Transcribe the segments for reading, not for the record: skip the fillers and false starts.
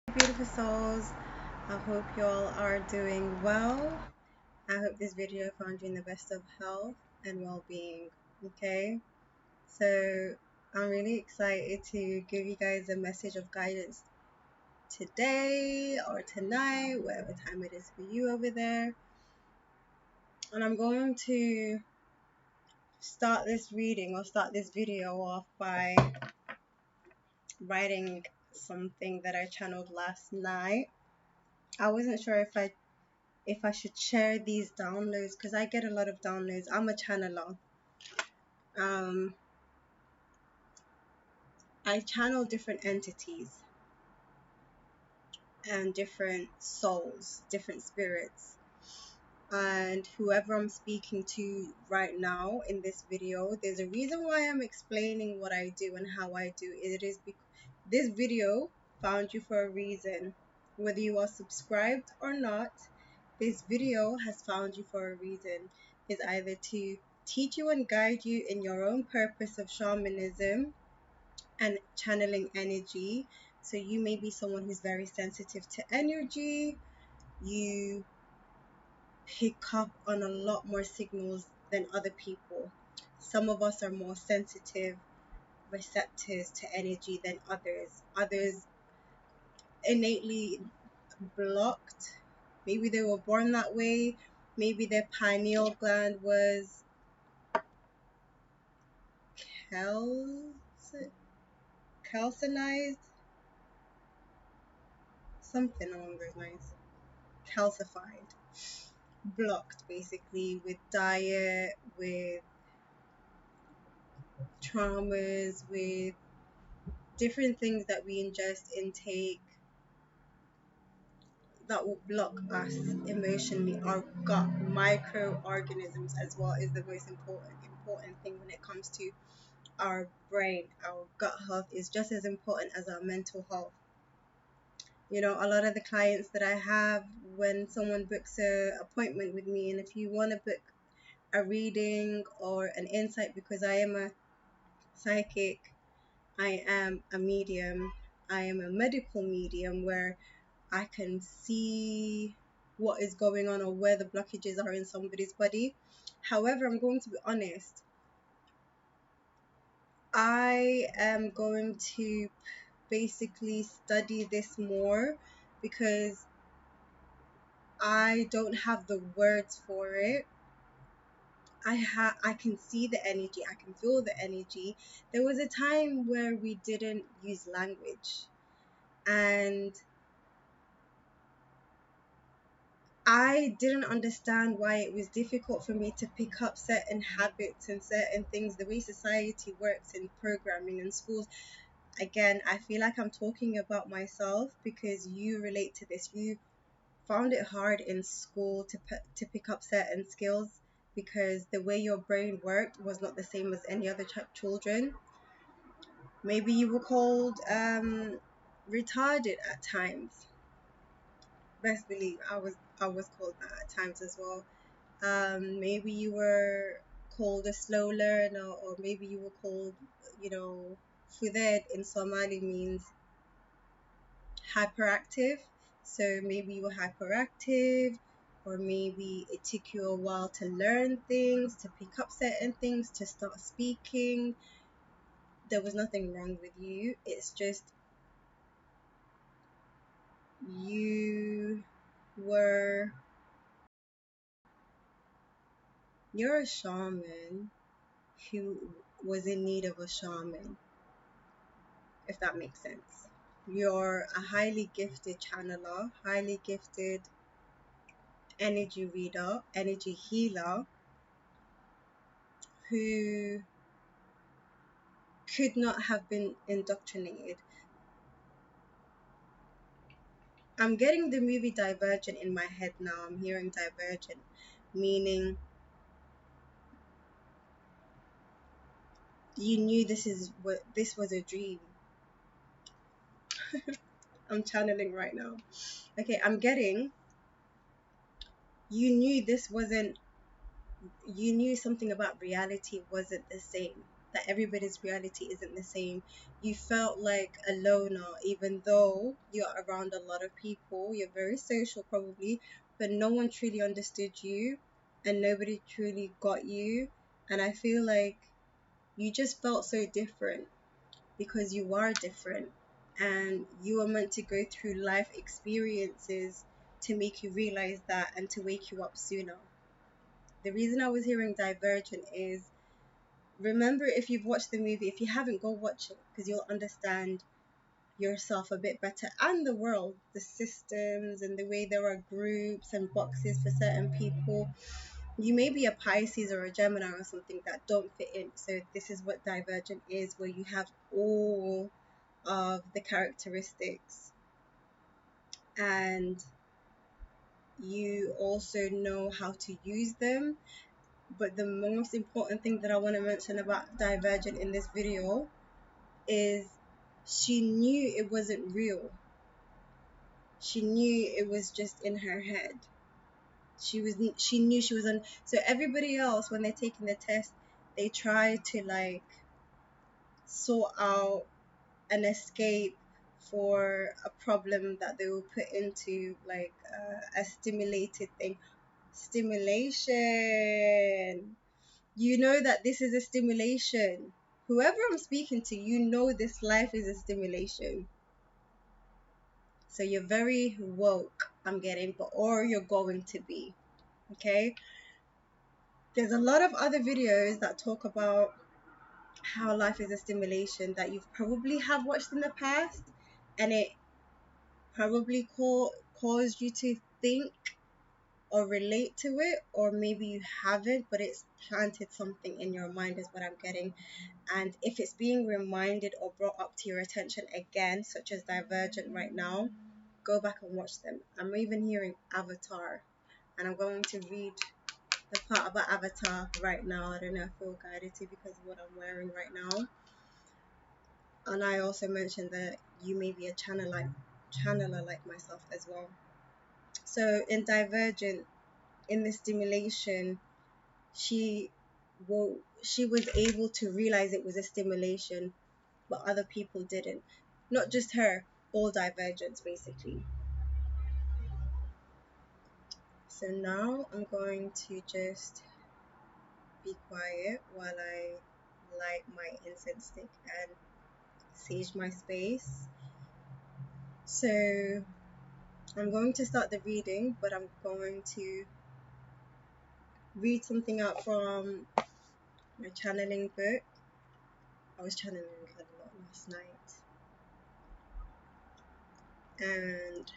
Beautiful souls. I hope you all are doing well. I hope this video found you in the best of health and well-being. Okay, so I'm really excited to give you guys a message of guidance today or tonight, whatever time it is for you over there. And I'm going to start this reading or start this video off by writing something that I channeled last night. I wasn't sure if I should share these downloads because I get a lot of downloads. I'm a channeler. Um, I channel different entities and different souls, different spirits. And whoever I'm speaking to right now in this video, there's a reason why I'm explaining what I do and how I do it. It is because this video found you for a reason. Whether you are subscribed or not, this video has found you for a reason. It's either to teach you and guide you in your own purpose of shamanism and channeling energy. So you may be someone who's very sensitive to energy. You pick up on a lot more signals than other people. Some of us are more sensitive receptors to energy than others. Others innately blocked. Maybe they were born that way. Maybe their pineal gland was cal- calcinized, something along those lines, calcified, blocked basically with diet, with traumas, with different things that we ingest, intake, that will block us emotionally. Our gut microorganisms as well is the most important thing when it comes to our brain. Our gut health is just as important as our mental health. A lot of the clients that I have, when someone books a appointment with me, and if you want to book a reading or an insight, because I am a psychic, I am a medium, I am a medical medium where I can see what is going on or where the blockages are in somebody's body. However, I'm going to be honest, I am going to basically study this more because I don't have the words for it. I can see the energy, I can feel the energy. There was a time where we didn't use language, and I didn't understand why it was difficult for me to pick up certain habits and certain things, the way society works in programming and schools. Again, I feel like I'm talking about myself because you relate to this. You found it hard in school to pick up certain skills because the way your brain worked was not the same as any other children. Maybe you were called retarded at times. Best believe I was called that at times as well. Maybe you were called a slow learner, or maybe you were called, Fuded in Somali means hyperactive. So maybe you were hyperactive, or maybe it took you a while to learn things, to pick up certain things, to start speaking. There was nothing wrong with you. It's just you were, you're a shaman who was in need of a shaman, if that makes sense. You're a highly gifted channeler, highly gifted energy reader, energy healer who could not have been indoctrinated. I'm getting the movie Divergent in my head now. I'm hearing Divergent, meaning you knew this was a dream. I'm channeling right now. Okay, I'm getting you knew this wasn't, you knew something about reality wasn't the same. that everybody's reality isn't the same. You felt like a loner, even though you're around a lot of people, you're very social probably, but no one truly understood you and nobody truly got you. And I feel like you just felt so different because you are different and you are meant to go through life experiences to make you realize that and to wake you up sooner. The reason I was hearing Divergent is, remember, if you've watched the movie, if you haven't, go watch it because you'll understand yourself a bit better and the world, the systems, and the way there are groups and boxes for certain people. You may be a Pisces or a Gemini or something that don't fit in. So this is what Divergent is, where you have all of the characteristics and you also know how to use them. But the most important thing that I want to mention about Divergent in this video is she knew it wasn't real. She knew it was just in her head. She knew she was on. So everybody else, when they're taking the test, they try to like sort out an escape for a problem that they will put into like a stimulated thing. Stimulation. You know that this is a stimulation. Whoever I'm speaking to, you know this life is a stimulation. So you're very woke, I'm getting, but or you're going to be. Okay? There's a lot of other videos that talk about how life is a stimulation that you've probably have watched in the past, and it probably caused you to think or relate to it, or maybe you haven't, but it's planted something in your mind is what I'm getting. And if it's being reminded or brought up to your attention again, such as Divergent right now, go back and watch them. I'm even hearing Avatar, and I'm going to read the part about Avatar right now. I don't know if I feel guided to because of what I'm wearing right now. And I also mentioned that you may be a channeler like myself as well. So in Divergent, in the stimulation, she she was able to realize it was a stimulation, but other people didn't. Not just her, all Divergents basically. So now I'm going to just be quiet while I light my incense stick and sage my space. So I'm going to start the reading, but I'm going to read something out from my channeling book. I was channeling a lot last night. And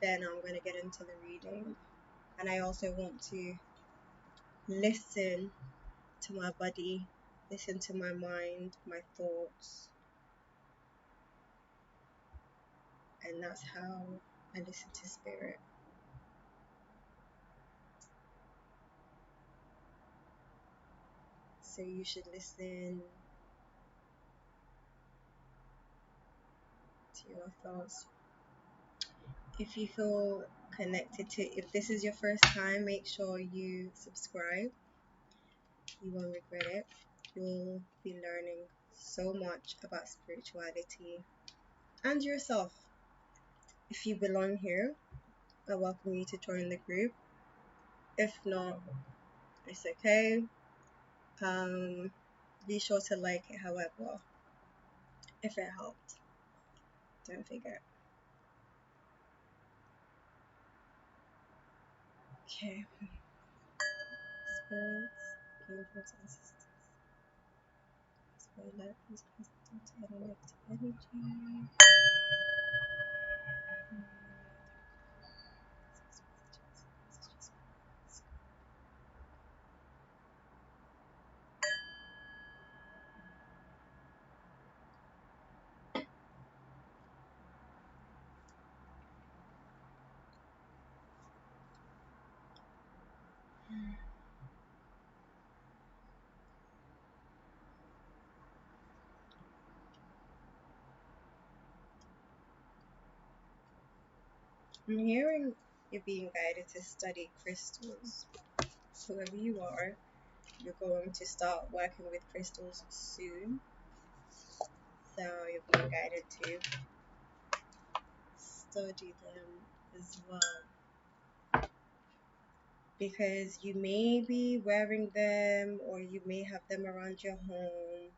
then I'm going to get into the reading. And I also want to listen to my body, listen to my mind, my thoughts. And that's how I listen to spirit. So you should listen to your thoughts. If you feel connected to, if this is your first time, make sure you subscribe. You won't regret it. You'll be learning so much about spirituality and yourself. If you belong here, I welcome you to join the group. If not, it's okay. Be sure to like it, however, if it helped. Don't forget. Okay. Spirits, angels, ancestors. Spirit light, please present any negative energy. I'm hearing you're being guided to study crystals. Whoever you are, you're going to start working with crystals soon. So you're being guided to study them as well, because you may be wearing them or you may have them around your home.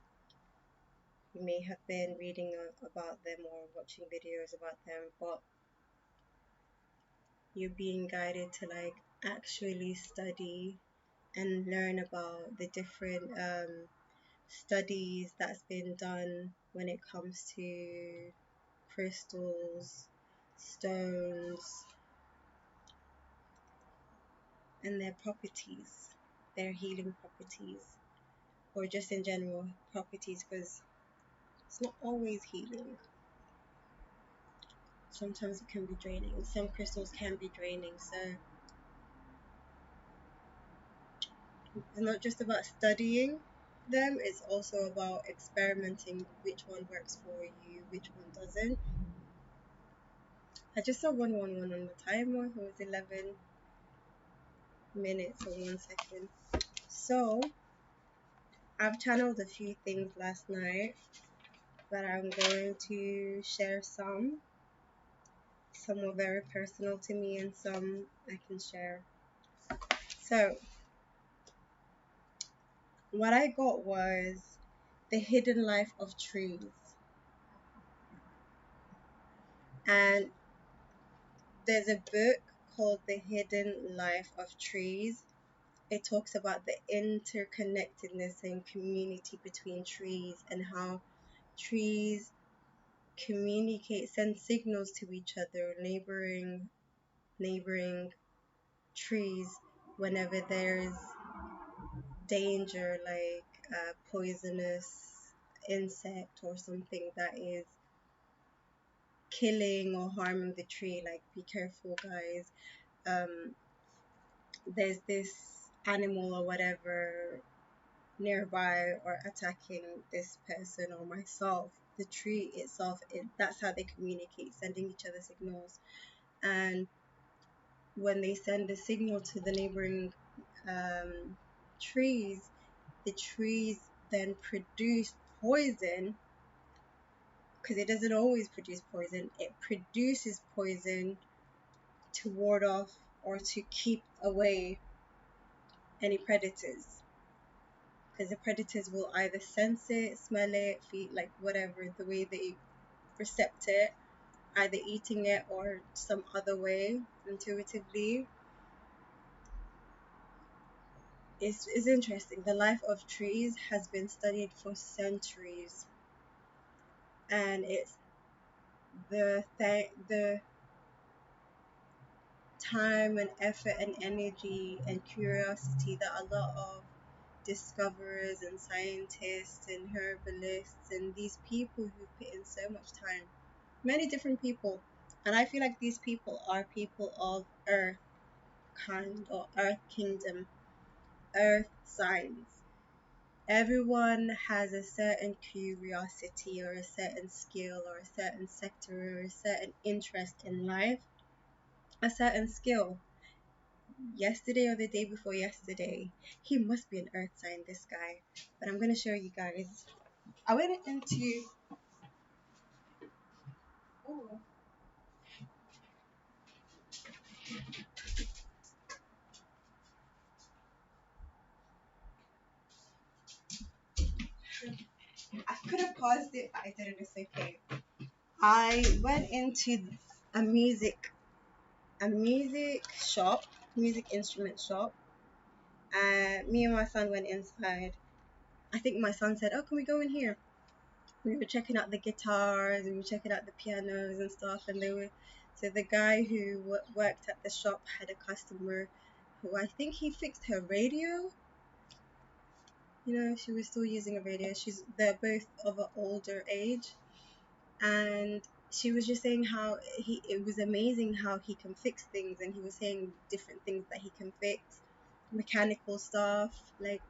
You may have been reading about them or watching videos about them, but you're being guided to like actually study and learn about the different studies that's been done when it comes to crystals, stones, and their properties, their healing properties, or just in general properties, because it's not always healing. Sometimes it can be draining. Some crystals can be draining, so it's not just about studying them, it's also about experimenting which one works for you, which one doesn't. I just saw 111 on the timer. It was 11 minutes and 1 second. So I've channeled a few things last night, but I'm going to share some. Some were very personal to me and some I can share. So what I got was The Hidden Life of Trees. And there's a book called The Hidden Life of Trees. It talks about the interconnectedness and community between trees and how trees communicate, send signals to each other, neighboring trees whenever there's danger, like a poisonous insect or something that is killing or harming the tree. Like, be careful, guys. There's this animal or whatever nearby or attacking this person or myself. The tree itself, that's how they communicate, sending each other signals. And when they send a signal to the neighboring trees, the trees then produce poison, because it doesn't always produce poison. It produces poison to ward off or to keep away any predators, because the predators will either sense it, smell it, feel, like whatever, the way they percept it, either eating it or some other way intuitively. It's interesting. The life of trees has been studied for centuries, and it's the time and effort and energy and curiosity that a lot of discoverers and scientists and herbalists and these people who put in so much time, many different people, and I feel like these people are people of earth kind or earth kingdom, earth signs. Everyone has a certain curiosity or a certain skill or a certain sector or a certain interest in life, a certain skill. Yesterday or the day before yesterday, he must be an earth sign, this guy. But I'm going to show you guys. I went into. Oh, I could have paused it, but I didn't. It's okay. I went into a music shop, music instrument shop. Me and my son went inside. I think my son said, "Oh, can we go in here?" We were checking out the guitars, we were checking out the pianos and stuff, and they were. So the guy who worked at the shop had a customer who, I think he fixed her radio. You know, she was still using a radio. They're both of an older age, and she was just saying how it was amazing how he can fix things, and he was saying different things that he can fix, mechanical stuff, like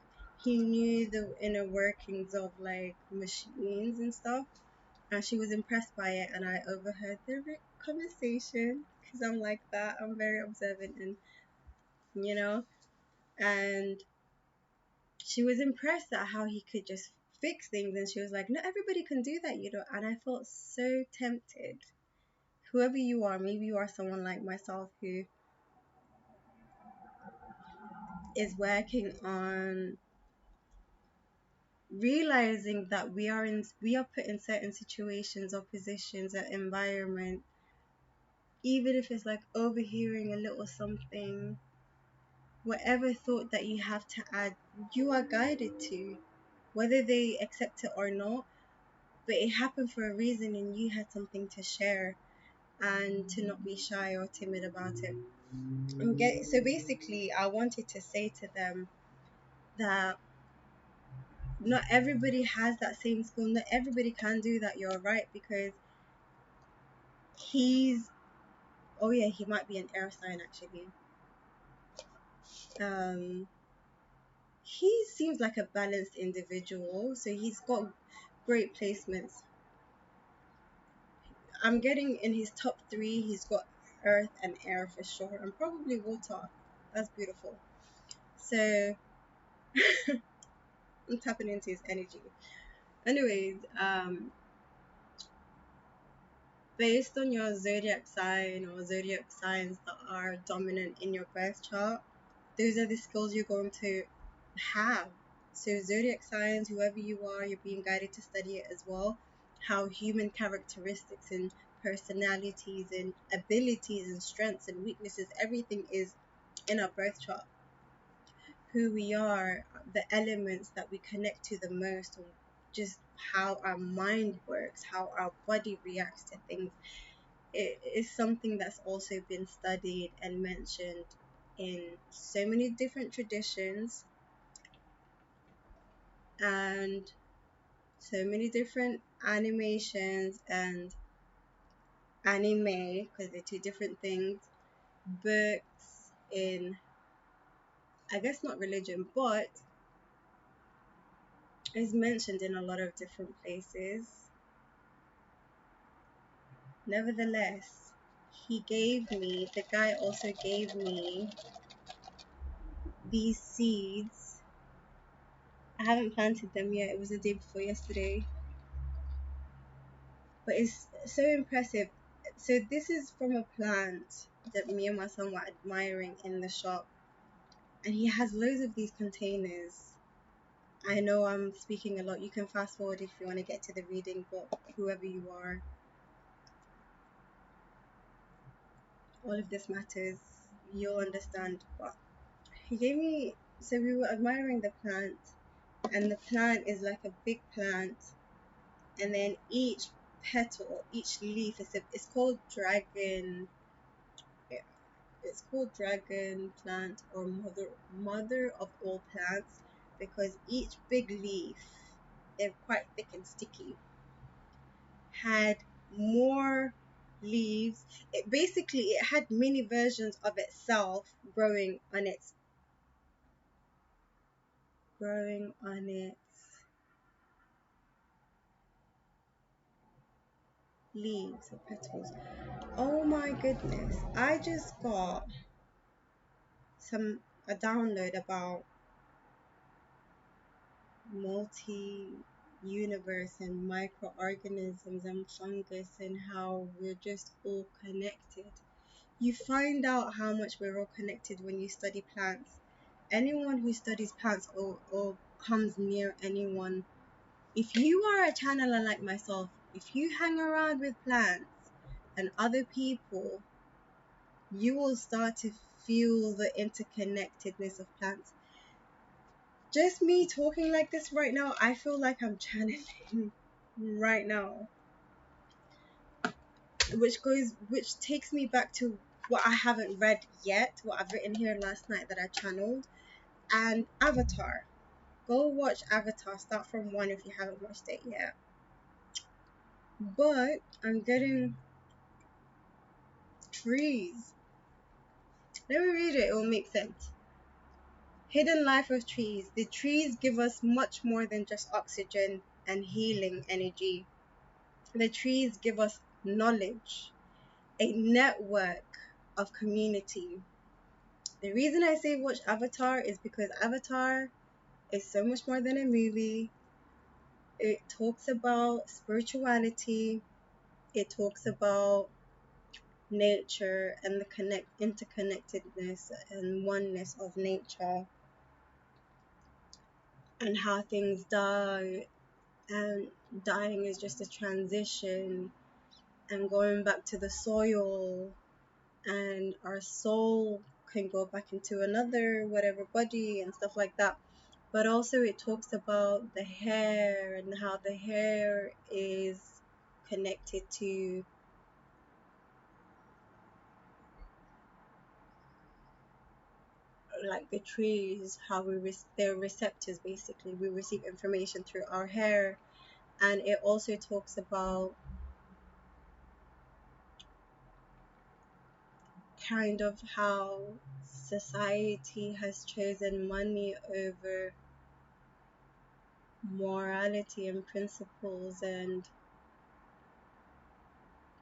he knew the inner workings of like machines and stuff, and she was impressed by it. And I overheard their conversation, because I'm like that, I'm very observant, and you know, and she was impressed at how he could just fix things, and she was like, not everybody can do that, you know. And I felt so tempted. Whoever you are, maybe you are someone like myself who is working on realizing that we are put in certain situations or positions or environment, even if it's like overhearing a little something, whatever thought that you have to add, you are guided to, whether they accept it or not. But it happened for a reason, and you had something to share, and to not be shy or timid about it. So basically, I wanted to say to them that not everybody has that same skill. Not everybody can do that. You're right, because he's, oh yeah, he might be an air sign actually. Um, he seems like a balanced individual, so he's got great placements. I'm getting in his top three, he's got earth and air for sure, and probably water. That's beautiful. So I'm tapping into his energy. Anyways, based on your zodiac sign or zodiac signs that are dominant in your birth chart, those are the skills you're going to have. So zodiac signs, whoever you are, you're being guided to study it as well. How human characteristics and personalities and abilities and strengths and weaknesses, everything is in our birth chart. Who we are, the elements that we connect to the most, or just how our mind works, how our body reacts to things. It is something that's also been studied and mentioned in so many different traditions and so many different animations and anime, because they're two different things, books, in, I guess not religion, but is mentioned in a lot of different places. Nevertheless, the guy also gave me these seeds. I haven't planted them yet, it was the day before yesterday, but it's so impressive. So this is from a plant that me and my son were admiring in the shop, and he has loads of these containers. I know I'm speaking a lot. You can fast forward if you want to get to the reading, but whoever you are, all of this matters. You'll understand. But he gave me, so we were admiring the plant, and the plant is like a big plant, and then each petal, each leaf it's called dragon. It's called dragon plant, or mother of all plants, because each big leaf, they're quite thick and sticky, had more leaves. It had mini versions of itself growing on its leaves or petals. Oh my goodness. I just got a download about multi-universe and microorganisms and fungus and how we're just all connected. You find out how much we're all connected when you study plants. Anyone who studies plants or comes near anyone, if you are a channeler like myself, if you hang around with plants and other people, you will start to feel the interconnectedness of plants. Just me talking like this right now, I feel like I'm channeling right now. Which takes me back to what I haven't read yet, what I've written here last night that I channeled, and Avatar. Go watch Avatar. Start from 1 if you haven't watched it yet. But I'm getting trees. Let me read it, it will make sense. Hidden life of trees. The trees give us much more than just oxygen and healing energy. The trees give us knowledge, a network of community. The reason I say watch Avatar is because Avatar It's so much more than a movie. It talks about spirituality. It talks about nature and the interconnectedness and oneness of nature, and how things die, and dying is just a transition, and going back to the soil, and our soul can go back into another whatever body and stuff like that. But also it talks about the hair and how the hair is connected to like the trees, how they're receptors. Basically, we receive information through our hair. And it also talks about kind of how society has chosen money over morality and principles, and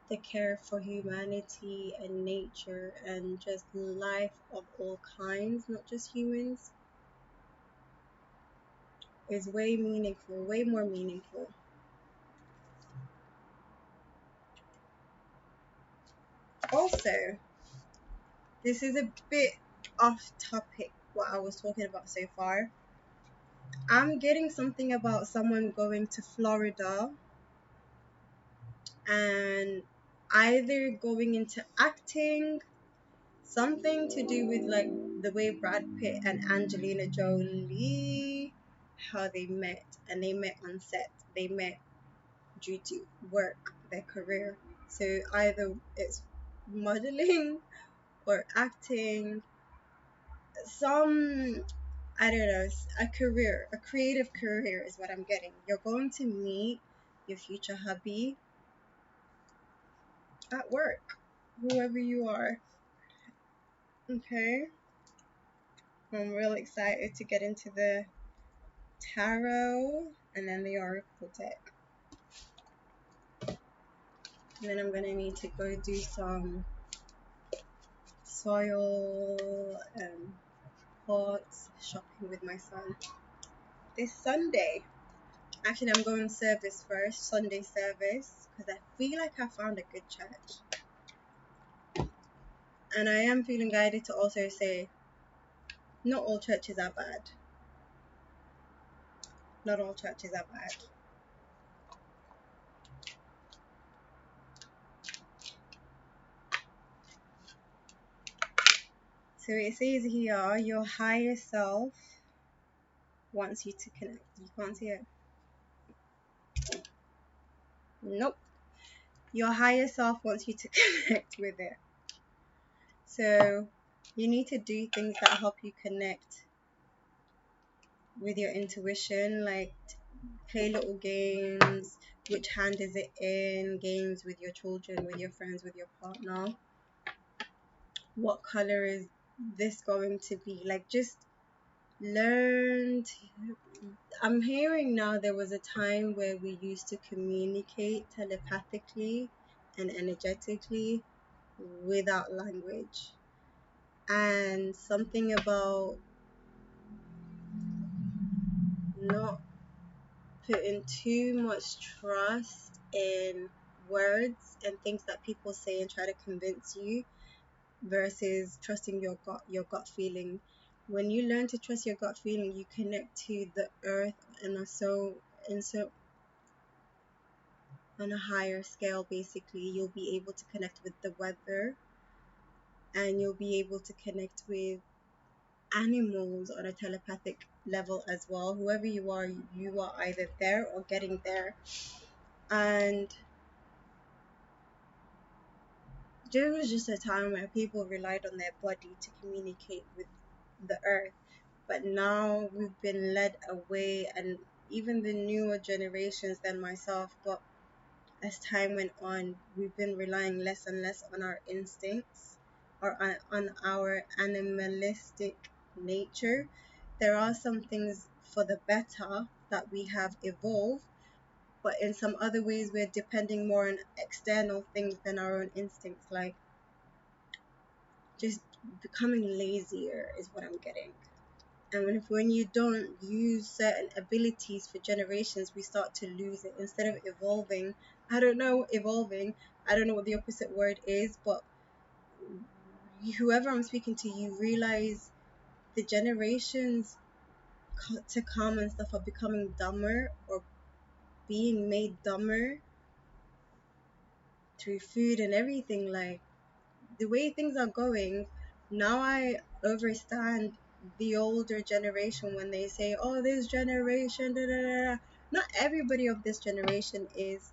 the care for humanity and nature and just life of all kinds, not just humans, is way meaningful, way more meaningful. Also, this is a bit off topic what I was talking about so far. I'm getting something about someone going to Florida and either going into acting, something to do with like the way Brad Pitt and Angelina Jolie, how they met, and they met on set. They met due to work, their career. So either it's modeling or acting, some, I don't know, a career, a creative career is what I'm getting. You're going to meet your future hubby at work, whoever you are. Okay, I'm real excited to get into the tarot and then the oracle deck. And then I'm gonna need to go do some soil and pots shopping with my son this Sunday. Actually, I'm going service first, Sunday service, because I feel like I found a good church. And I am feeling guided to also say, not all churches are bad. Not all churches are bad. So it says here, your higher self wants you to connect. You can't see it? Nope. Your higher self wants you to connect with it. So you need to do things that help you connect with your intuition, like play little games. Which hand is it in? Games with your children, with your friends, with your partner. What color is this going to be? Like, just learn. I'm hearing now there was a time where we used to communicate telepathically and energetically without language. And something about not putting too much trust in words and things that people say and try to convince you versus trusting your gut feeling. When you learn to trust your gut feeling, you connect to the earth and so on a higher scale. Basically, you'll be able to connect with the weather, and you'll be able to connect with animals on a telepathic level as well. Whoever you are either there or getting there. And there was just a time where people relied on their body to communicate with the earth, but now we've been led away, and even the newer generations than myself, but as time went on, we've been relying less and less on our instincts or on our animalistic nature. There are some things for the better that we have evolved, but in some other ways, we're depending more on external things than our own instincts, like just becoming lazier, is what I'm getting. And when you don't use certain abilities for generations, we start to lose it instead of evolving. Evolving. I don't know what the opposite word is, but whoever I'm speaking to, you realize the generations to come and stuff are becoming dumber or being made dumber through food and everything. Like the way things are going now, I understand the older generation when they say, oh, this generation da, da, da, da. Not everybody of this generation is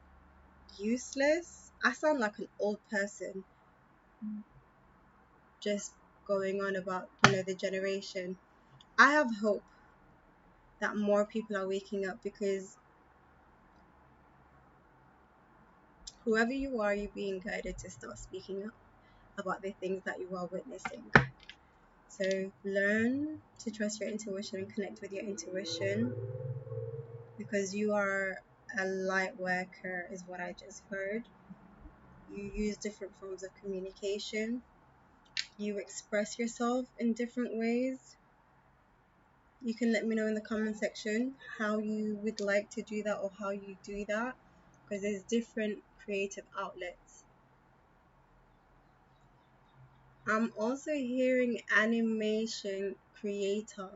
useless. I sound like an old person just going on about, the generation. I have hope that more people are waking up, because whoever you are, you're being guided to start speaking up about the things that you are witnessing. So learn to trust your intuition and connect with your intuition, because you are a light worker, is what I just heard. You use different forms of communication. You express yourself in different ways. You can let me know in the comment section how you would like to do that or how you do that, because there's different creative outlets. I'm also hearing animation creator.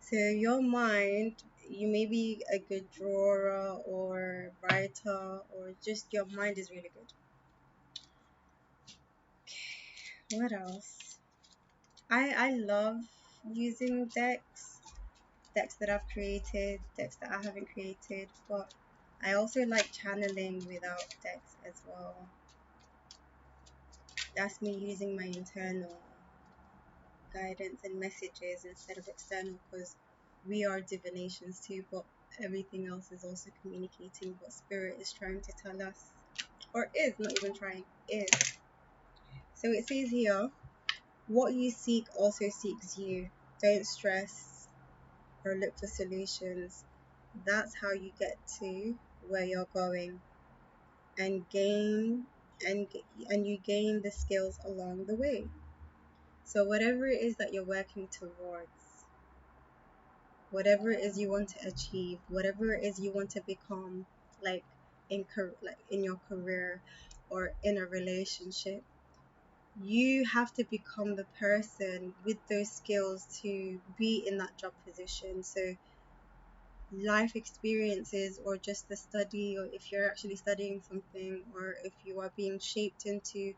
So your mind, you may be a good drawer or writer, or just your mind is really good. What else? I love using decks that I've created, decks that I haven't created, but I also like channeling without decks as well. That's me using my internal guidance and messages instead of external, because we are divinations too, but everything else is also communicating what spirit is trying to tell us, or is not even trying, is. So it says here, what you seek also seeks you. Don't stress or look for solutions. That's how you get to where you're going, and gain and and you gain the skills along the way. So whatever it is that you're working towards, whatever it is you want to achieve, whatever it is you want to become, like like in your career or in a relationship, you have to become the person with those skills to be in that job position. So life experiences, or just the study, or if you're actually studying something, or if you are being shaped into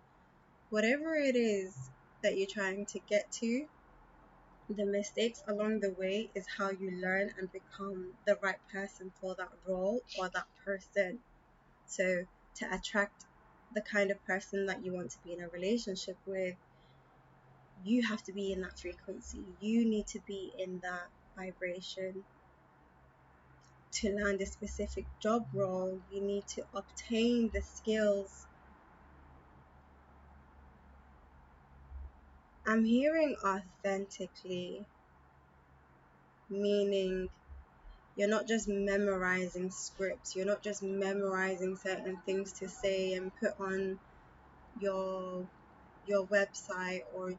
whatever it is that you're trying to get to, the mistakes along the way is how you learn and become the right person for that role or that person. So to attract the kind of person that you want to be in a relationship with, you have to be in that frequency. You need to be in that vibration. To land a specific job role, you need to obtain the skills. I'm hearing authentically, meaning you're not just memorizing scripts, you're not just memorizing certain things to say and put on your website, or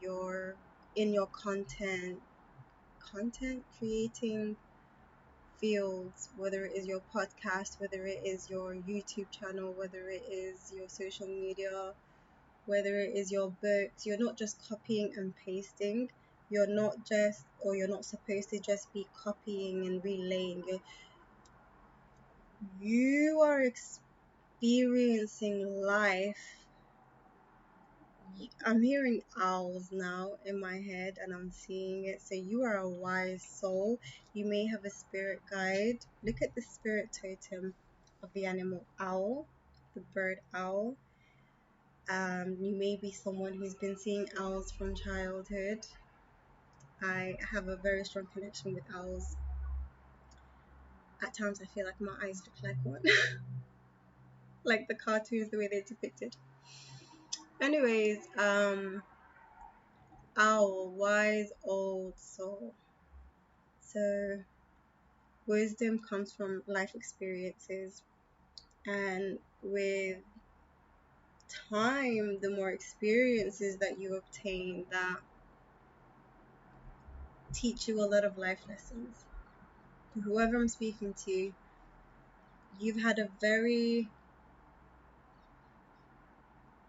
in your content creating fields, whether it is your podcast, whether it is your YouTube channel, whether it is your social media, whether it is your books. You're not just copying and pasting. You're not just, or you're not supposed to just be copying and relaying. You are experiencing life. I'm hearing owls now in my head, and I'm seeing it. So you are a wise soul. You may have a spirit guide. Look at the spirit totem of the animal owl, the bird owl. You may be someone who's been seeing owls from childhood. I have a very strong connection with owls. At times I feel like my eyes look like one. Like the cartoons, the way they depict it. Anyways, owl, wise old soul. So wisdom comes from life experiences, and with time, the more experiences that you obtain, that teach you a lot of life lessons. Whoever I'm speaking to, you've had a very,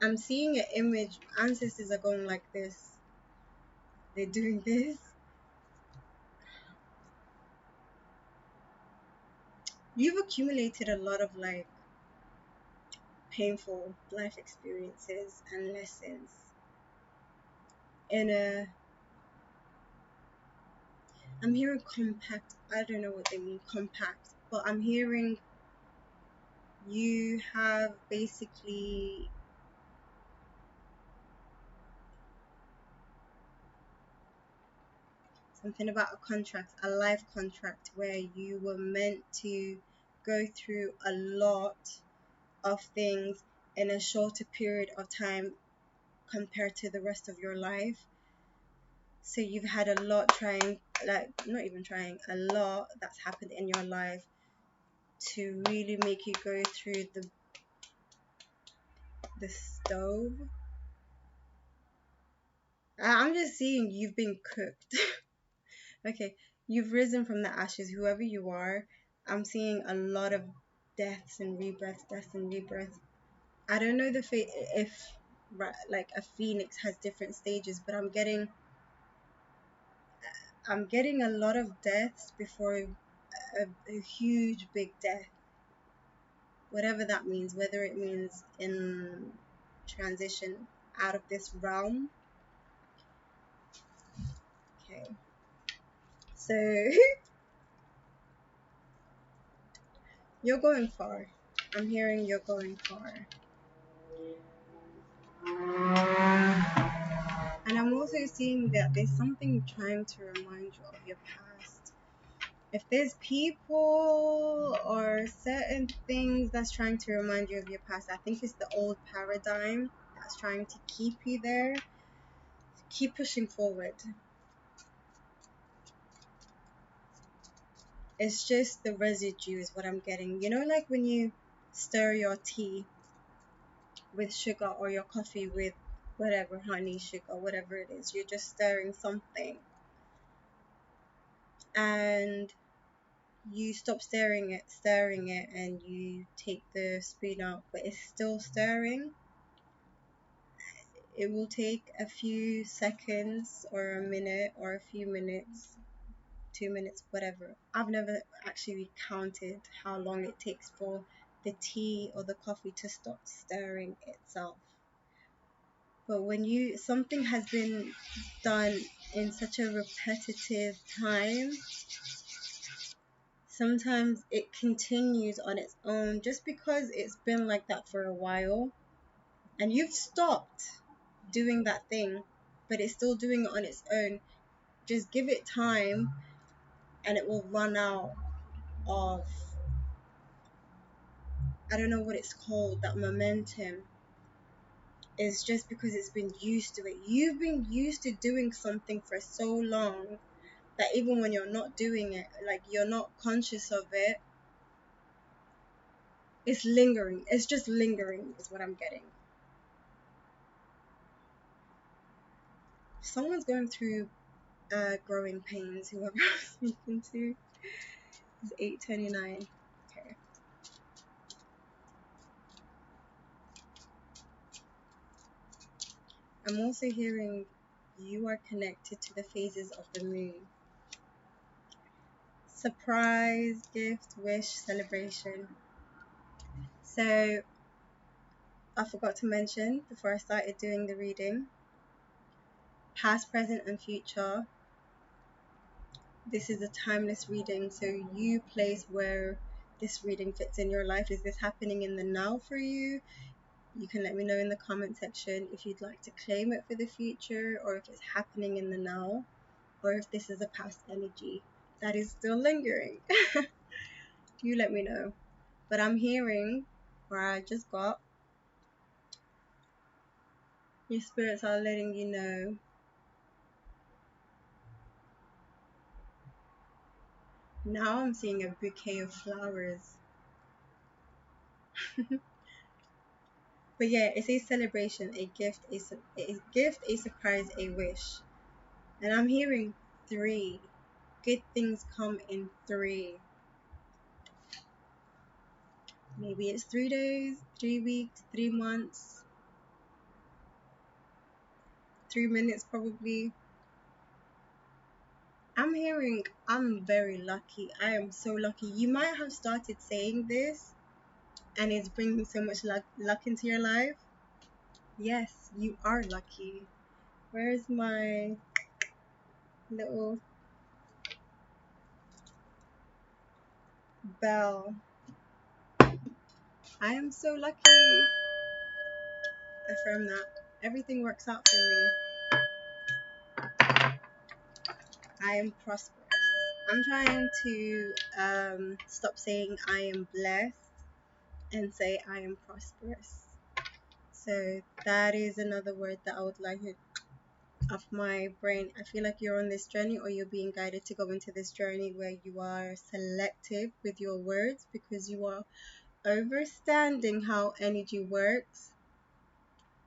I'm seeing an image, ancestors are going like this, they're doing this. You've accumulated a lot of like painful life experiences and lessons in a, I'm hearing compact, I don't know what they mean compact, but I'm hearing you have basically something about a contract, a life contract, where you were meant to go through a lot of things in a shorter period of time compared to the rest of your life. So you've had a lot trying, like not even trying, a lot that's happened in your life to really make you go through the stove. I'm just seeing you've been cooked. Okay, you've risen from the ashes, whoever you are. I'm seeing a lot of deaths and rebirths, deaths and rebirths. I don't know if like a phoenix has different stages, but I'm getting a lot of deaths before a huge big death, whatever that means, whether it means in transition out of this realm. Okay, so you're going far. I'm hearing you're going far. And I'm also seeing that there's something trying to remind you of your past. If there's people or certain things that's trying to remind you of your past, I think it's the old paradigm that's trying to keep you there. Keep pushing forward. It's just the residue is what I'm getting. You know, like when you stir your tea with sugar or your coffee with whatever, honey, sugar, whatever it is, you're just stirring something. And you stop stirring it, and you take the spoon out, but it's still stirring. It will take a few seconds or a minute or a few minutes, 2 minutes, whatever. I've never actually counted how long it takes for the tea or the coffee to stop stirring itself. But when something has been done in such a repetitive time, sometimes it continues on its own just because it's been like that for a while and you've stopped doing that thing, but it's still doing it on its own. Just give it time and it will run out of, I don't know what it's called, that momentum. It's just because it's been used to it. You've been used to doing something for so long that even when you're not doing it, like you're not conscious of it, it's lingering. It's just lingering is what I'm getting. Someone's going through growing pains, whoever I'm speaking to. It's 8:29. Okay. I'm also hearing you are connected to the phases of the moon. Surprise, gift, wish, celebration. So I forgot to mention before I started doing the reading, past, present, and future. This is a timeless reading, so you place where this reading fits in your life. Is this happening in the now for you? You can let me know in the comment section if you'd like to claim it for the future, or if it's happening in the now, or if this is a past energy that is still lingering. You let me know. But I'm hearing, or I just got, your spirits are letting you know now. I'm seeing a bouquet of flowers. But yeah, it's a celebration, a gift, a gift, a surprise, a wish. And I'm hearing three. Good things come in three. Maybe it's 3 days, 3 weeks, 3 months, 3 minutes probably. I'm hearing I'm very lucky. I am so lucky. You might have started saying this and it's bringing so much luck into your life. Yes, you are lucky. Where's my little bell? I am so lucky. Affirm that. Everything works out for me. I am prosperous. I'm trying to stop saying I am blessed and say I am prosperous. So that is another word that I would like it of my brain. I feel like you're on this journey or you're being guided to go into this journey where you are selective with your words because you are understanding how energy works,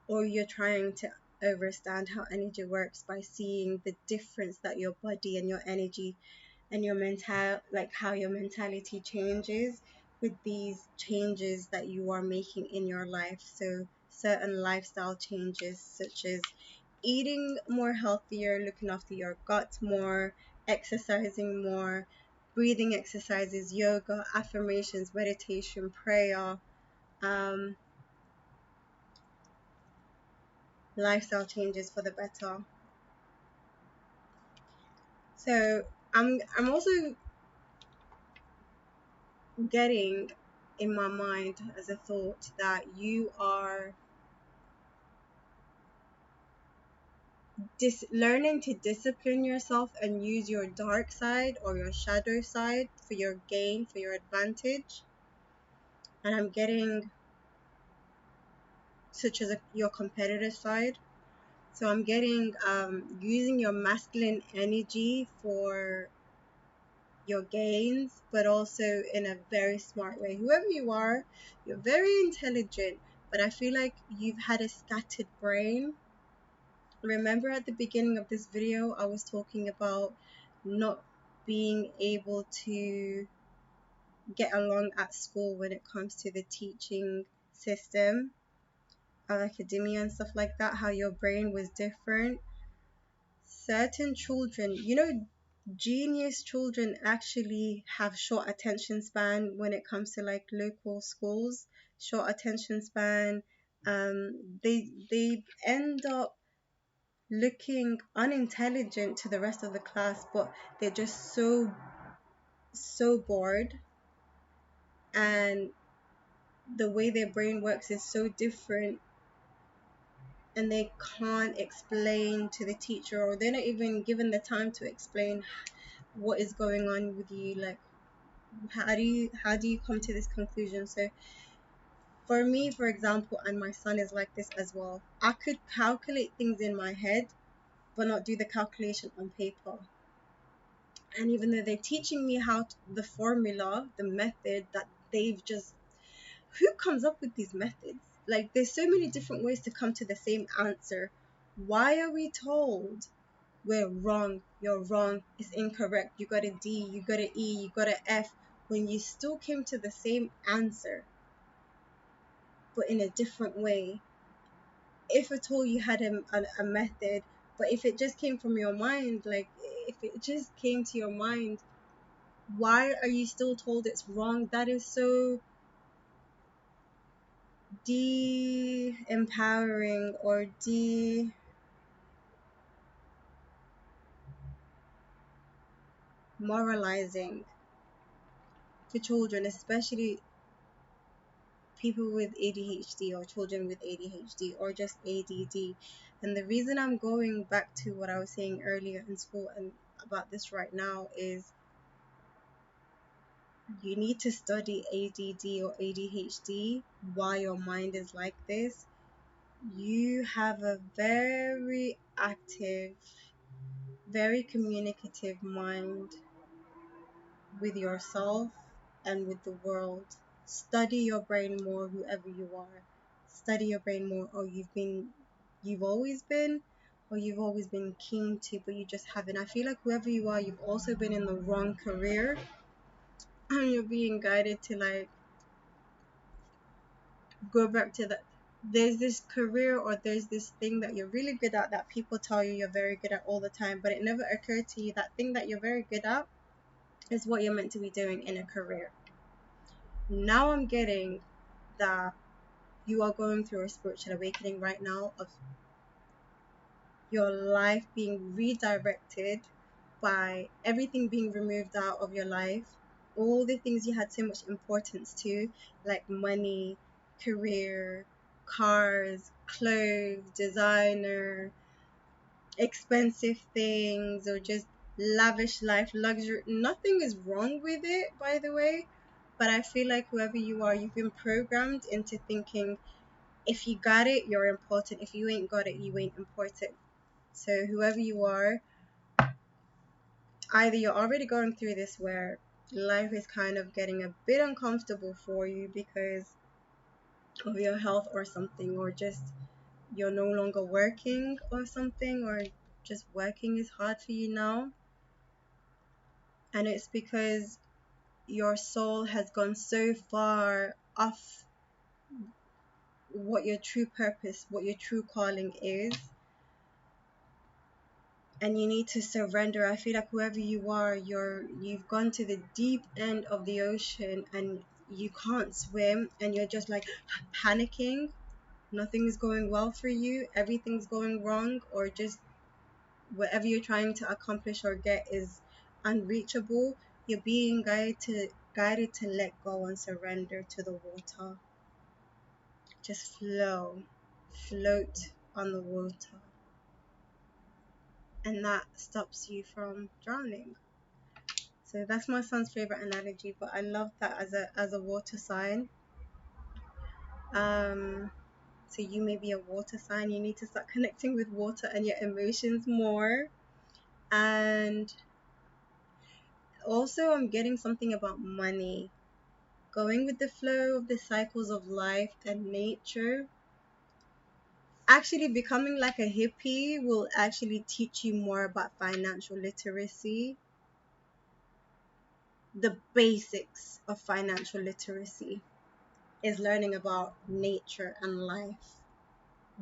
or you're trying to understand how energy works by seeing the difference that your body and your energy and your mental, like how your mentality changes with these changes that you are making in your life. So certain lifestyle changes such as eating more healthier, looking after your gut more, exercising more, breathing exercises, yoga, affirmations, meditation, prayer, um, lifestyle changes for the better. So I'm also getting in my mind as a thought that you are learning to discipline yourself and use your dark side or your shadow side for your gain, for your advantage. And I'm getting such as your competitive side. So I'm getting using your masculine energy for your gains, but also in a very smart way. Whoever you are, you're very intelligent, but I feel like you've had a scattered brain. Remember at the beginning of this video, I was talking about not being able to get along at school when it comes to the teaching system of academia and stuff like that, how your brain was different. Certain children, genius children actually have short attention span when it comes to like local schools, short attention span. They end up looking unintelligent to the rest of the class, but they're just so bored, and the way their brain works is so different, and they can't explain to the teacher, or they're not even given the time to explain what is going on with you, like how do you come to this conclusion. So for me, for example, and my son is like this as well, I could calculate things in my head but not do the calculation on paper. And even though they're teaching me the formula, the method that they've just, who comes up with these methods? Like, there's so many different ways to come to the same answer. Why are we told we're wrong, you're wrong, it's incorrect, you got a D, you got a E, you got a F, when you still came to the same answer, but in a different way? If at all you had a method, but if it just came from your mind, like if it just came to your mind, why are you still told it's wrong? That is so de-empowering or demoralizing to children, especially people with ADHD or children with ADHD or just ADD. And the reason I'm going back to what I was saying earlier in school and about this right now is you need to study ADD or ADHD why your mind is like this. You have a very active, very communicative mind with yourself and with the world. Study your brain more, whoever you are. Study your brain more, or you've always been, or you've always been keen to, but you just haven't. I feel like whoever you are, you've also been in the wrong career and you're being guided to like go back to that. There's this career or there's this thing that you're really good at that people tell you you're very good at all the time, but it never occurred to you that thing that you're very good at is what you're meant to be doing in a career. Now I'm getting that you are going through a spiritual awakening right now of your life being redirected by everything being removed out of your life, all the things you had so much importance to, like money, career, cars, clothes, designer, expensive things, or just lavish life, luxury. Nothing is wrong with it, by the way, but I feel like whoever you are, you've been programmed into thinking if you got it, you're important. If you ain't got it, you ain't important. So whoever you are, either you're already going through this where life is kind of getting a bit uncomfortable for you because of your health or something, or just you're no longer working or something, or just working is hard for you now. And it's because your soul has gone so far off what your true purpose, what your true calling is, and you need to surrender. I feel like whoever you are, you've gone to the deep end of the ocean and you can't swim and you're just like panicking. Nothing is going well for you, everything's going wrong, or just whatever you're trying to accomplish or get is unreachable. You're being guided to let go and surrender to the water. Just float on the water, and that stops you from drowning. So that's my son's favorite analogy, but I love that as a water sign. Um, so you may be a water sign. You need to start connecting with water and your emotions more. And also, I'm getting something about money. Going with the flow of the cycles of life and nature. Actually, becoming like a hippie will actually teach you more about financial literacy, the basics of financial literacy is learning about nature and life.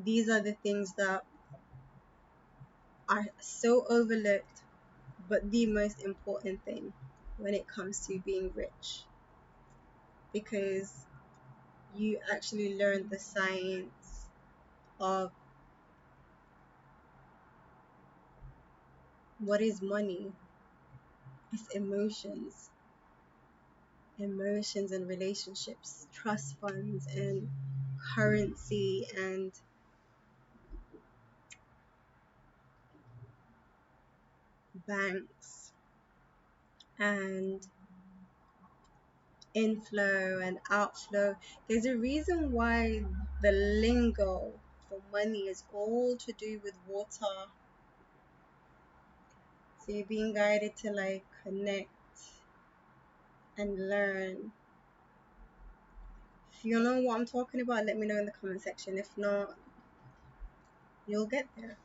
These are the things that are so overlooked, but the most important thing when it comes to being rich, because you actually learn the science of what is money. It's emotions and relationships, trust funds and currency and banks and inflow and outflow. There's a reason why the lingo for money is all to do with water. So you're being guided to like connect and learn. If you know what I'm talking about, let me know in the comment section. If not, you'll get there.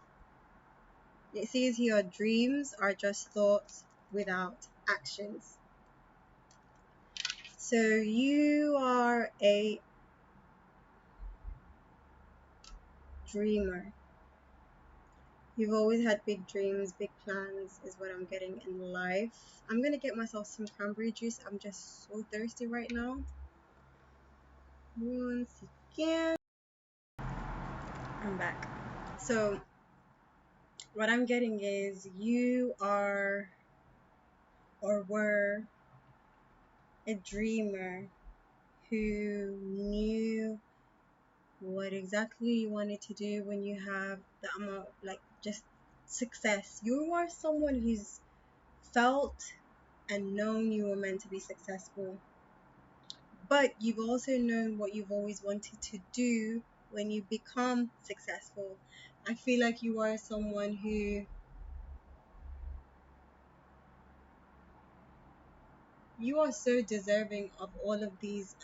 It says here, dreams are just thoughts without actions. So you are a dreamer. You've always had big dreams, big plans, is what I'm getting in life. I'm gonna get myself some cranberry juice. I'm just so thirsty right now. Once again, I'm back. So, what I'm getting is you are or were a dreamer who knew what exactly you wanted to do when you have the amount, like just success. You are someone who's felt and known you were meant to be successful, but you've also known what you've always wanted to do when you become successful. I feel like you are someone who you are so deserving of all of these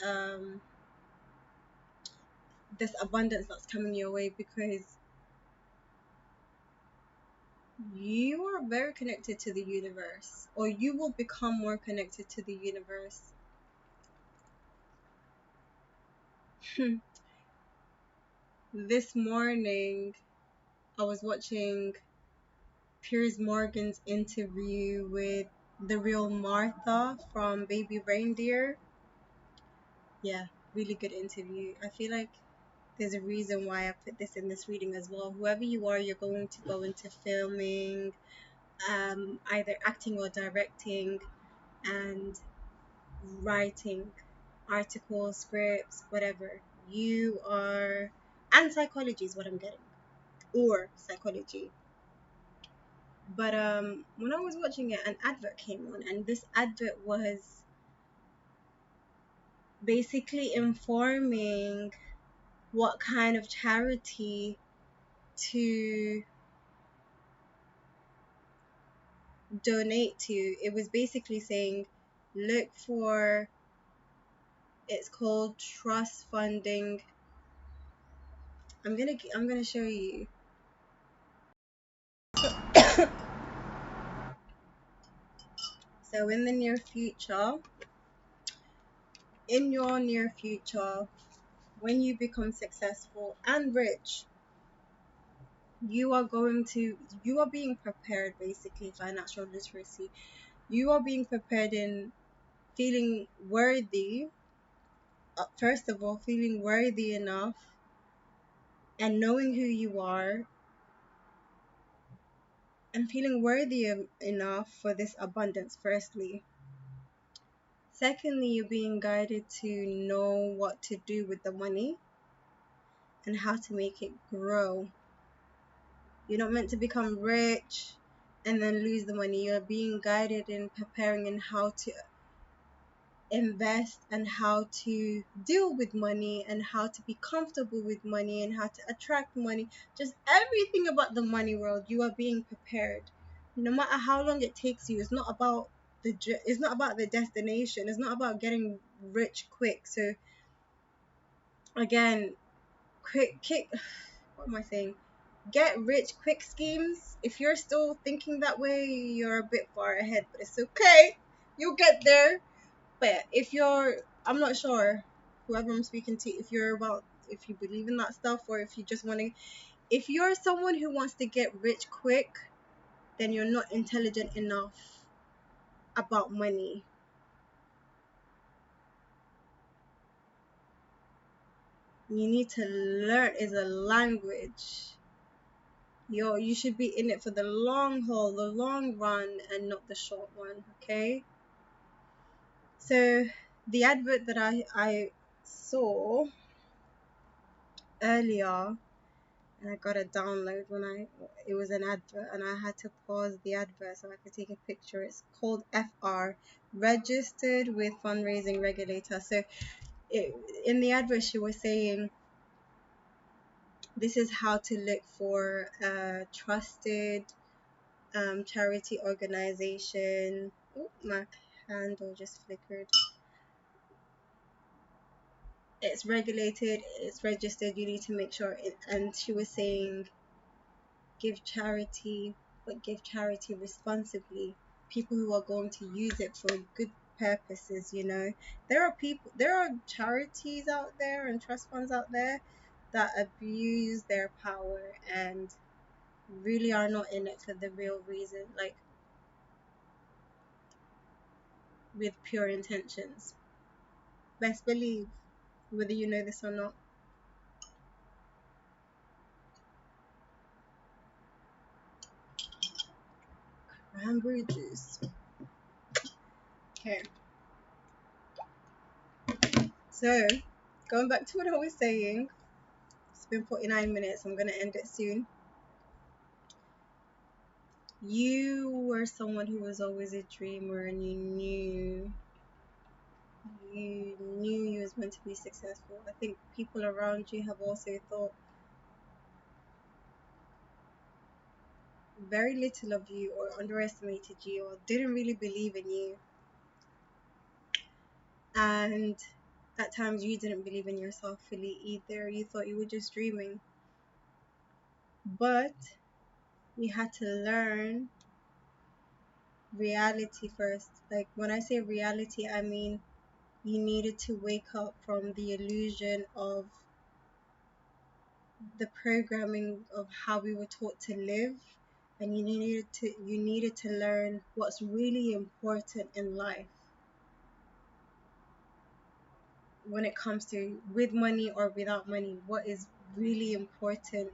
this abundance that's coming your way, because You are very connected to the universe, or you will become more connected to the universe. This morning, I was watching Piers Morgan's interview with the real Martha from Baby Reindeer. Yeah, really good interview. I feel like there's a reason why I put this in this reading as well. Whoever you are, you're going to go into filming, either acting or directing, and writing articles, scripts, whatever. You are, and psychology is what I'm getting, or psychology. But when I was watching it, an advert came on, and this advert was basically informing what kind of charity to donate to. It was basically saying, look for, it's called trust funding. I'm gonna show you. So in your near future, when you become successful and rich, you are being prepared, basically financial literacy. You are being prepared in feeling worthy, first of all, feeling worthy enough and knowing who you are and feeling worthy enough for this abundance, firstly. Secondly, you're being guided to know what to do with the money and how to make it grow. You're not meant to become rich and then lose the money. You're being guided in preparing in how to invest and how to deal with money and how to be comfortable with money and how to attract money. Just everything about the money world, you are being prepared. No matter how long it takes you, it's not about the destination. It's not about getting rich quick. So again, quick kick. What am I saying? Get rich quick schemes. If you're still thinking that way, you're a bit far ahead, but it's okay. You'll get there. But if you're, I'm not sure, whoever I'm speaking to, if you believe in that stuff, or if you just want to, if you're someone who wants to get rich quick, then you're not intelligent enough about money. You need to learn is a language. You should be in it for the long haul, the long run, and not the short one, okay? So the advert that I saw earlier, and I got a download when it was an advert, and I had to pause the advert so I could take a picture. It's called FR, Registered with Fundraising Regulator. So in the advert she was saying this is how to look for a trusted charity organization. Oh, my handle just flickered. It's regulated, it's registered, you need to make sure it, and she was saying give charity, but give charity responsibly. People who are going to use it for good purposes, you know. There are charities out there and trust funds out there that abuse their power and really are not in it for the real reason, like with pure intentions. Best believe, whether you know this or not. Cranberry juice. Okay, so going back to what I was saying, it's been 49 minutes. I'm gonna end it soon. You were someone who was always a dreamer, and you knew you was meant to be successful. I think people around you have also thought very little of you, or underestimated you, or didn't really believe in you. And at times you didn't believe in yourself fully either. You thought you were just dreaming. But we had to learn reality first. Like when I say reality, I mean you needed to wake up from the illusion of the programming of how we were taught to live, and you needed to learn what's really important in life when it comes to with money or without money, what is really important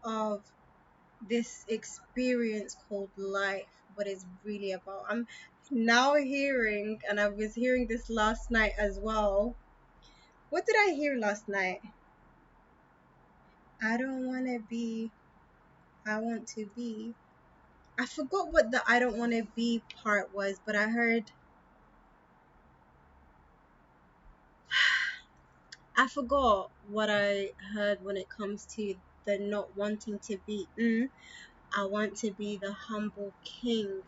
of this experience called life, what it's really about. I'm now hearing, and I was hearing this last night as well. What did I hear last night? I don't want to be, I want to be. I forgot what the I don't want to be part was, but I heard, I forgot what I heard when it comes to the not wanting to be. I want to be the humble king.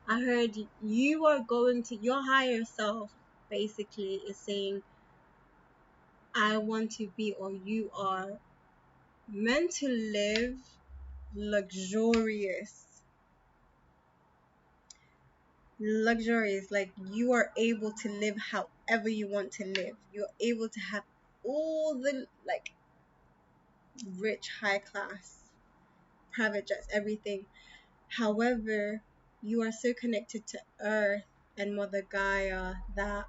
I heard you are going to, your higher self basically is saying, I want to be, or you are meant to live luxurious. Luxurious, like you are able to live however you want to live. You're able to have all the like rich, high class, private jets, everything. However, you are so connected to Earth and Mother Gaia that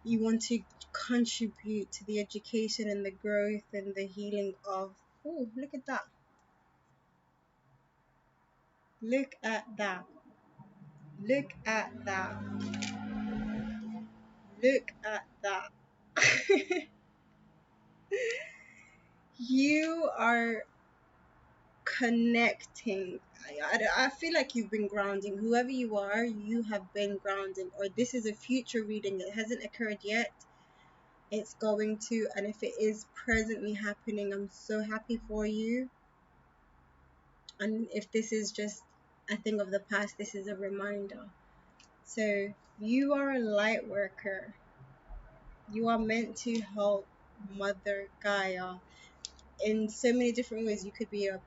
you want to contribute to the education and the growth and the healing of. Oh, look at that. Look at that. Look at that. Look at that. You are connecting. I feel like you've been grounding. Whoever you are, you have been grounding. Or this is a future reading. It hasn't occurred yet. It's going to. And if it is presently happening, I'm so happy for you. And if this is just a thing of the past, this is a reminder. So you are a light worker. You are meant to help Mother Gaia in so many different ways. You could be a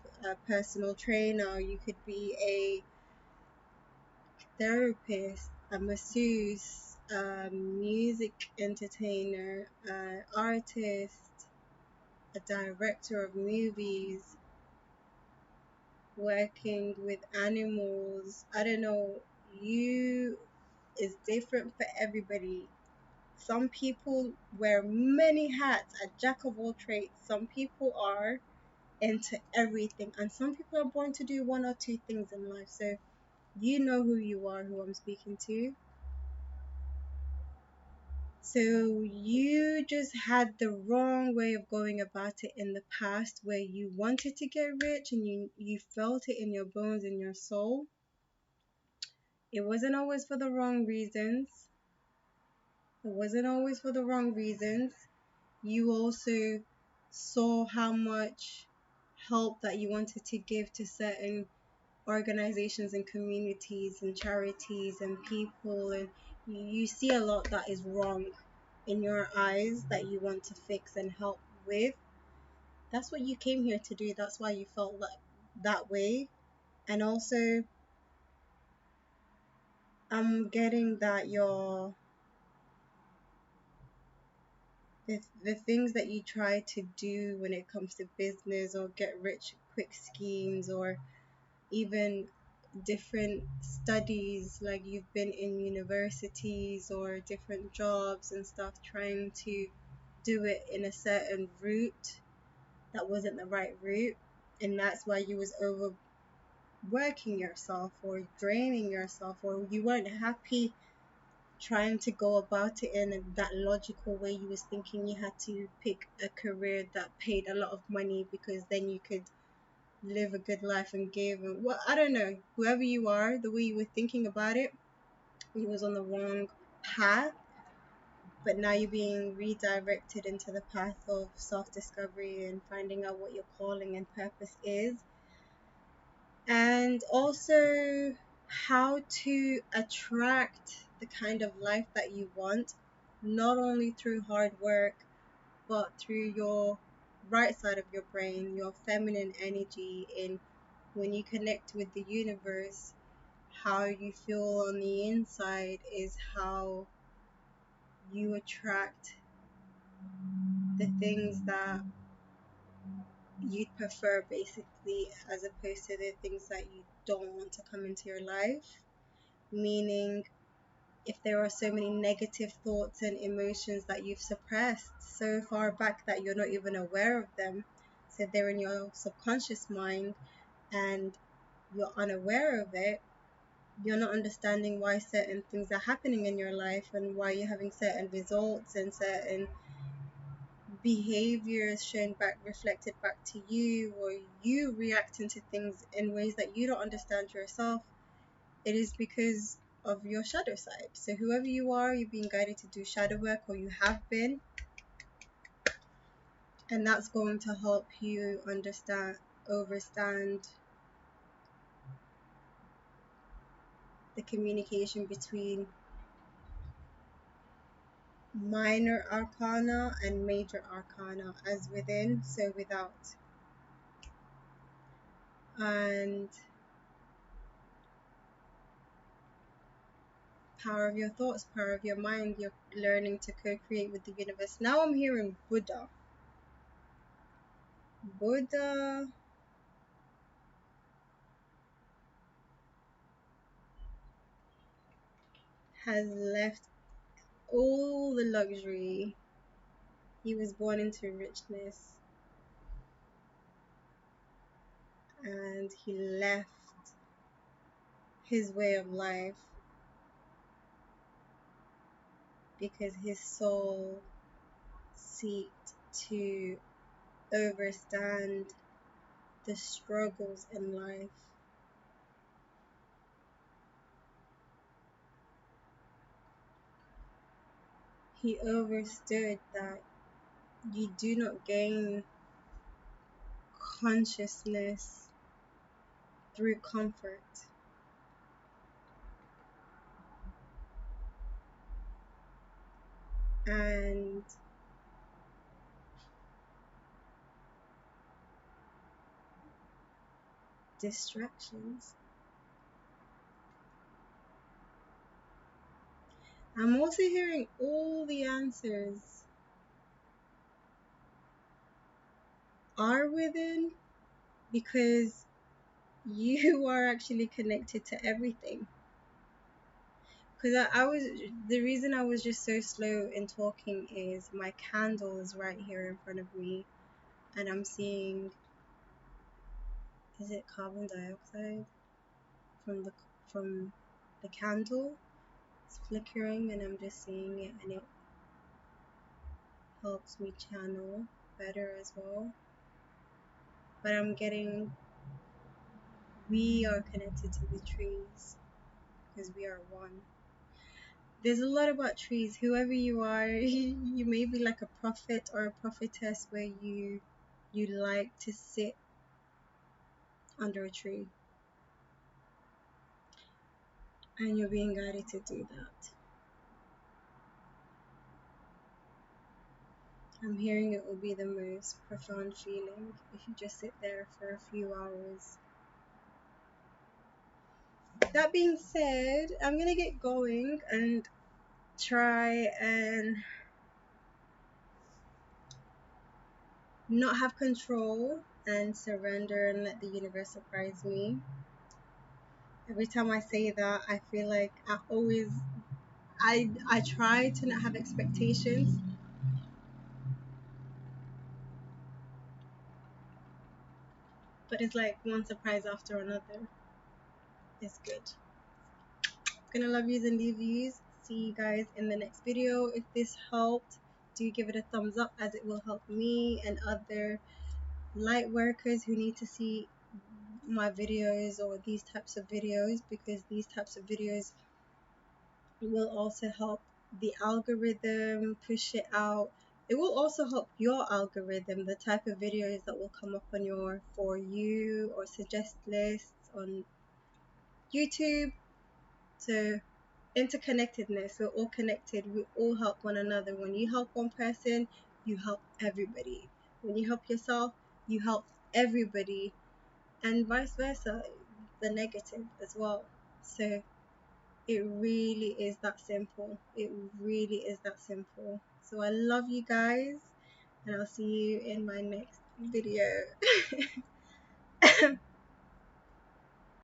personal trainer, you could be a therapist, a masseuse, a music entertainer, an artist, a director of movies, working with animals. I don't know. You is different for everybody. Some people wear many hats, a jack of all trades. Some people are into everything, and some people are born to do one or two things in life. So you know who you are, who I'm speaking to. So you just had the wrong way of going about it in the past, where you wanted to get rich and you felt it in your bones and your soul. It wasn't always for the wrong reasons. It wasn't always for the wrong reasons. You also saw how much help that you wanted to give to certain organizations and communities and charities and people, and you see a lot that is wrong in your eyes that you want to fix and help with. That's what you came here to do. That's why you felt like that way. And also, I'm getting that the things that you try to do when it comes to business or get rich quick schemes, or even different studies, like you've been in universities or different jobs and stuff, trying to do it in a certain route that wasn't the right route, and that's why you was overworking yourself or draining yourself, or you weren't happy trying to go about it in that logical way. You was thinking you had to pick a career that paid a lot of money because then you could live a good life and give, and well, I don't know, whoever you are, the way you were thinking about it, you was on the wrong path. But now you're being redirected into the path of self-discovery and finding out what your calling and purpose is, and also how to attract the kind of life that you want, not only through hard work but through your right side of your brain, your feminine energy. In when you connect with the universe, how you feel on the inside is how you attract the things that you'd prefer, basically, as opposed to the things that you don't want to come into your life. Meaning, if there are so many negative thoughts and emotions that you've suppressed so far back that you're not even aware of them, so they're in your subconscious mind and you're unaware of it, you're not understanding why certain things are happening in your life and why you're having certain results and certain behaviors shown back, reflected back to you, or you reacting to things in ways that you don't understand yourself. It is because of your shadow side. So whoever you are, you're being guided to do shadow work, or you have been, and that's going to help you overstand the communication between minor arcana and major arcana, as within, so without. And power of your thoughts, power of your mind, you're learning to co-create with the universe. Now I'm hearing Buddha. Buddha has left all the luxury. He was born into richness, and he left his way of life because his soul seeked to overstand the struggles in life. He understood that you do not gain consciousness through comfort. And distractions. I'm also hearing all the answers are within, because you are actually connected to everything. Because I was, the reason I was just so slow in talking is my candle is right here in front of me, and I'm seeing, is it carbon dioxide from the candle? It's flickering, and I'm just seeing it, and it helps me channel better as well. But I'm getting, we are connected to the trees because we are one. There's a lot about trees. Whoever you are, you may be like a prophet or a prophetess where you like to sit under a tree, and you're being guided to do that. I'm hearing it will be the most profound feeling if you just sit there for a few hours. That being said, I'm gonna get going and try and not have control and surrender and let the universe surprise me. Every time I say that, I feel like I try to not have expectations, but it's like one surprise after another. It's good. Gonna love yous and leave yous. See you guys in the next video. If this helped, do give it a thumbs up, as it will help me and other light workers who need to see my videos or these types of videos, because these types of videos will also help the algorithm push it out. It will also help your algorithm, the type of videos that will come up on your For You or suggest lists on YouTube. So interconnectedness, we're all connected, we all help one another. When you help one person, you help everybody. When you help yourself, you help everybody, and vice versa, the negative as well. So it really is that simple. It really is that simple. So I love you guys, and I'll see you in my next video.